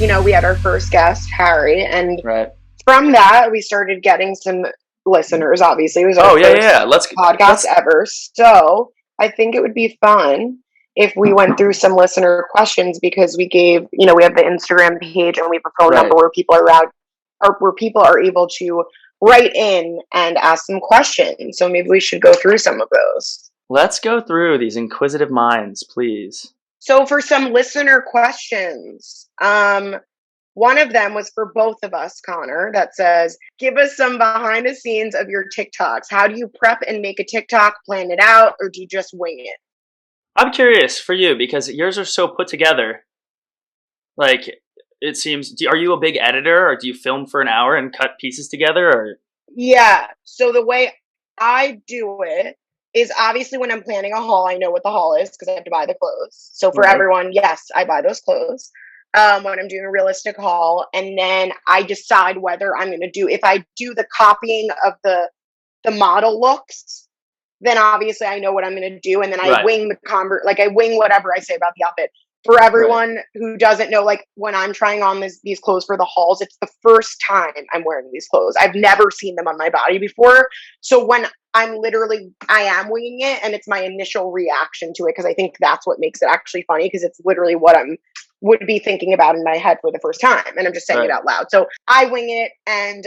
we had our first guest, Harry, and Right. from that, we started getting some listeners. Obviously, it was our Oh yeah, yeah. first podcast Let's ever. So I think it would be fun if we went through some listener questions because we gave, we have the Instagram page and we have a phone right. number where people are around, or where people are able to write in and ask some questions. So maybe we should go through some of those. Let's go through these inquisitive minds, please. So for some listener questions, one of them was for both of us, Connor, that says, give us some behind the scenes of your TikToks. How do you prep and make a TikTok, plan it out, or do you just wing it? I'm curious for you because yours are so put together. Like, it seems, are you a big editor or do you film for an hour and cut pieces together? Or Yeah. So the way I do it is obviously when I'm planning a haul, I know what the haul is because I have to buy the clothes. So for Right. everyone, yes, I buy those clothes. When I'm doing a realistic haul, and then I decide whether I'm going to do, if I do the copying of the model looks, then obviously I know what I'm going to do, and then I Right. wing I wing whatever I say about the outfit. For everyone who doesn't know, like when I'm trying on these clothes for the hauls, it's the first time I'm wearing these clothes. I've never seen them on my body before. So when I am winging it, and it's my initial reaction to it, because I think that's what makes it actually funny, because it's literally what would be thinking about in my head for the first time, and I'm just saying it out loud. So I wing it, and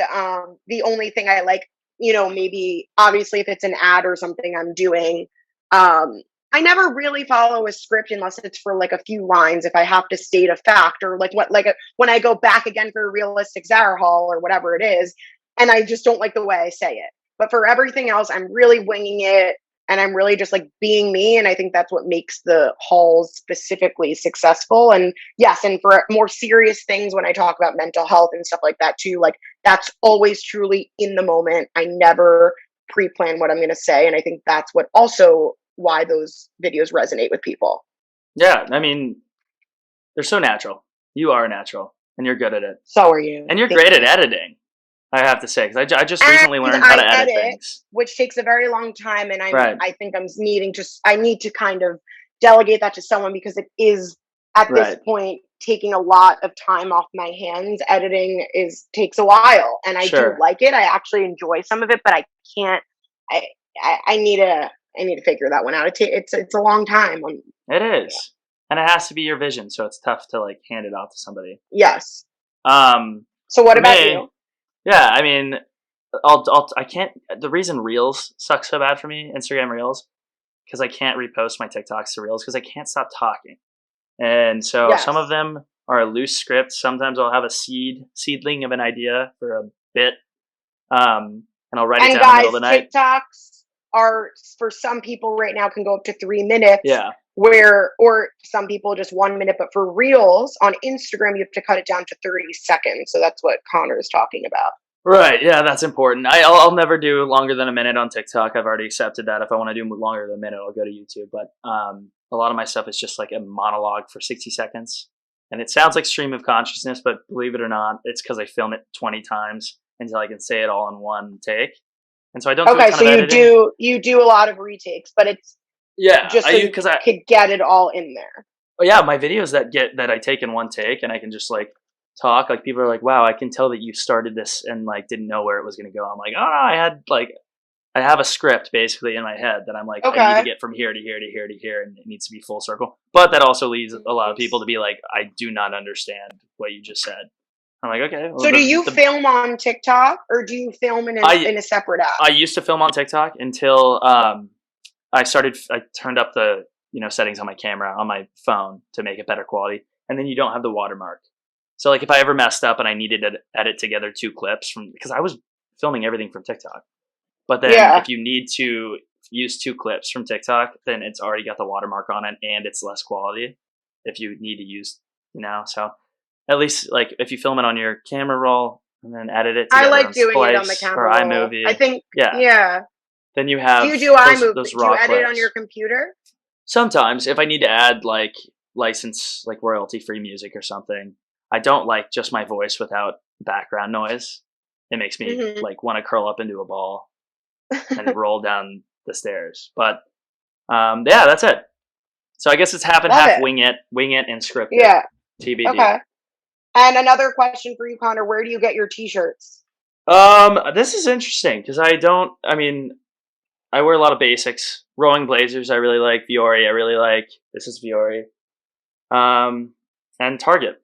the only thing I like, maybe obviously if it's an ad or something I'm doing, I never really follow a script unless it's for like a few lines. If I have to state a fact, or when I go back again for a realistic Zara haul or whatever it is, and I just don't like the way I say it. But for everything else, I'm really winging it, and I'm really just like being me. And I think that's what makes the hauls specifically successful. And yes, and for more serious things, when I talk about mental health and stuff like that too, like that's always truly in the moment. I never pre-plan what I'm going to say. And I think that's what also why those videos resonate with people. Yeah, I mean, they're so natural. You are natural, and you're good at it. So are you. And you're great at editing, I have to say, because I just recently learned how to edit things. Which takes a very long time, and Right. I think I need to kind of delegate that to someone, because it is, at this point, taking a lot of time off my hands. Editing takes a while, and I do like it. I actually enjoy some of it, but I can't. I need to figure that one out. It's a long time. It is, and it has to be your vision, so it's tough to like hand it off to somebody. Yes. So what about you? Yeah, I mean, I can't. The reason Reels suck so bad for me, Instagram Reels, because I can't repost my TikToks to Reels because I can't stop talking. And so some of them are loose scripts. Sometimes I'll have a seedling of an idea for a bit, and I'll write it down in the middle of the night. TikToks are, for some people right now, can go up to 3 minutes. Yeah. Or some people just 1 minute, but for Reels on Instagram, you have to cut it down to 30 seconds. So that's what Connor is talking about. Right. Yeah, that's important. I'll never do longer than a minute on TikTok. I've already accepted that. If I want to do longer than a minute, I'll go to YouTube. But a lot of my stuff is just like a monologue for 60 seconds. And it sounds like stream of consciousness, but believe it or not, it's because I film it 20 times until I can say it all in one take. And so I don't do a ton of editing. you do a lot of retakes, but it's just so you could get it all in there. Oh yeah, my videos that I take in one take, and I can just like talk. Like people are like, "Wow, I can tell that you started this and like didn't know where it was going to go." I'm like, "Oh no, I have a script basically in my head that I'm like, I need to get from here to here to here to here, and it needs to be full circle." But that also leads a lot of people to be like, "I do not understand what you just said." I'm like, okay. Well, so do you film on TikTok, or do you film in a separate app? I used to film on TikTok until I turned up the settings on my camera on my phone to make it better quality, and then you don't have the watermark. So like if I ever messed up and I needed to edit together 2 clips because I was filming everything from TikTok, but then if you need to use 2 clips from TikTok, then it's already got the watermark on it, and it's less quality if you need to use so. At least, like, if you film it on your camera roll and then edit it together, I like doing it on the camera roll. iMovie. I think, yeah. Then you have do you do iMovie? those raw do you edit clips on your computer? Sometimes, if I need to add like license, like royalty-free music or something. I don't like just my voice without background noise. It makes me like want to curl up into a ball and roll down the stairs. But yeah, that's it. So I guess it's half and half. Wing it and script it. Yeah. TBD. Okay. And another question for you, Connor, where do you get your t-shirts? This is interesting because I mean, I wear a lot of basics. Rowing blazers, I really like. Viore, I really like. This is Viore. And Target.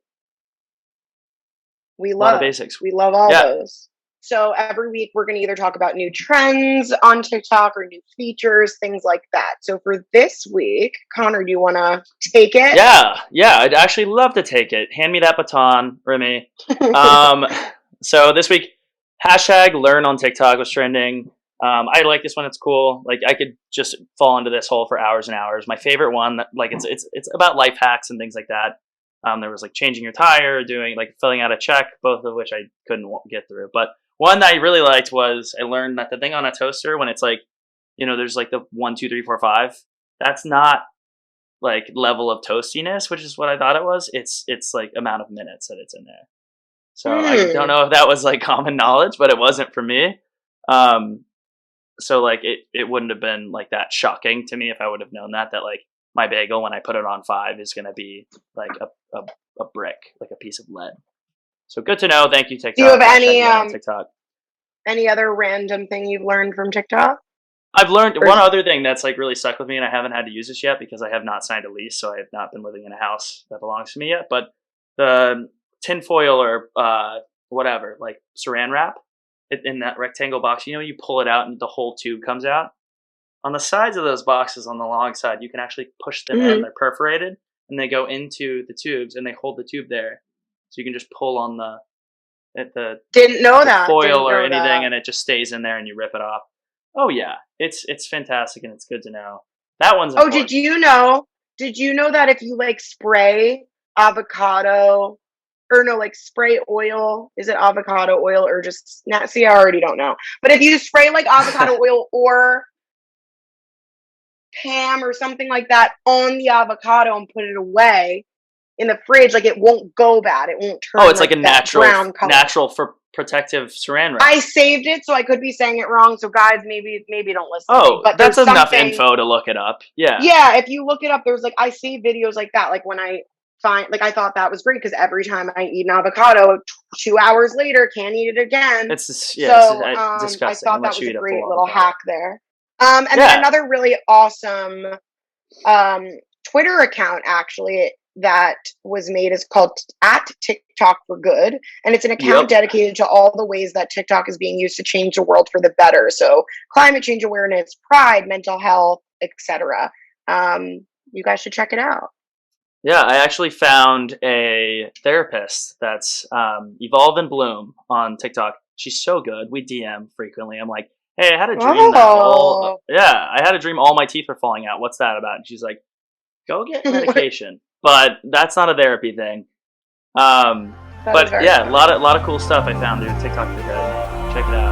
We A lot of love. basics. We love all Yeah. those. So every week we're going to either talk about new trends on TikTok or new features, things like that. So for this week, Connor, do you want to take it? Yeah, I'd actually love to take it. Hand me that baton, Remi. So this week, hashtag learn on TikTok was trending. I like this one. It's cool. Like I could just fall into this hole for hours and hours. My favorite one, like it's about life hacks and things like that. There was like changing your tire, doing like filling out a check, both of which I couldn't get through. But one that I really liked was I learned that the thing on a toaster, when it's like, there's like the 1, 2, 3, 4, 5, that's not like level of toastiness, which is what I thought it was. It's like amount of minutes that it's in there. So I don't know if that was like common knowledge, but it wasn't for me. So like it wouldn't have been like that shocking to me if I would have known that like my bagel, when I put it on 5, is going to be like a brick, like a piece of lead. So good to know. Thank you, TikTok. Do you have TikTok? Any other random thing you've learned from TikTok? I've learned one other thing that's like really stuck with me, and I haven't had to use this yet because I have not signed a lease, so I have not been living in a house that belongs to me yet. But the tinfoil or whatever, like saran wrap, in that rectangle box, you pull it out and the whole tube comes out. On the sides of those boxes, on the long side, you can actually push them in. They're perforated, and they go into the tubes, and they hold the tube there. So you can just pull on the foil or anything, and it just stays in there, and you rip it off. Oh yeah, it's fantastic, and it's good to know. That one's important. Did you know that if you like spray avocado, or no, like spray oil, is it avocado oil or just not? See, I already don't know. But if you spray like avocado oil or Pam or something like that on the avocado and put it away in the fridge, like it won't go bad. It won't turn. It's like a natural for protective saran wrap. I saved it, so I could be saying it wrong. So guys, maybe don't listen. But that's enough info to look it up. Yeah. Yeah, if you look it up, there's like I save videos like that. Like when I find, like I thought that was great because every time I eat an avocado, 2 hours later, can't eat it again. It's disgusting. I thought that was a great little hack there. And then another really awesome Twitter account actually that was made is called @TikTok for Good, and it's an account dedicated to all the ways that TikTok is being used to change the world for the better. So climate change awareness, pride, mental health, etc. You guys should check it out. Yeah, I actually found a therapist that's Evolve and Bloom on TikTok. She's so good. We DM frequently. I'm like, hey, I had a dream I had a dream all my teeth were falling out. What's that about? And she's like, go get medication. But that's not a therapy thing. But yeah, a lot of cool stuff I found through TikTok today. Check it out.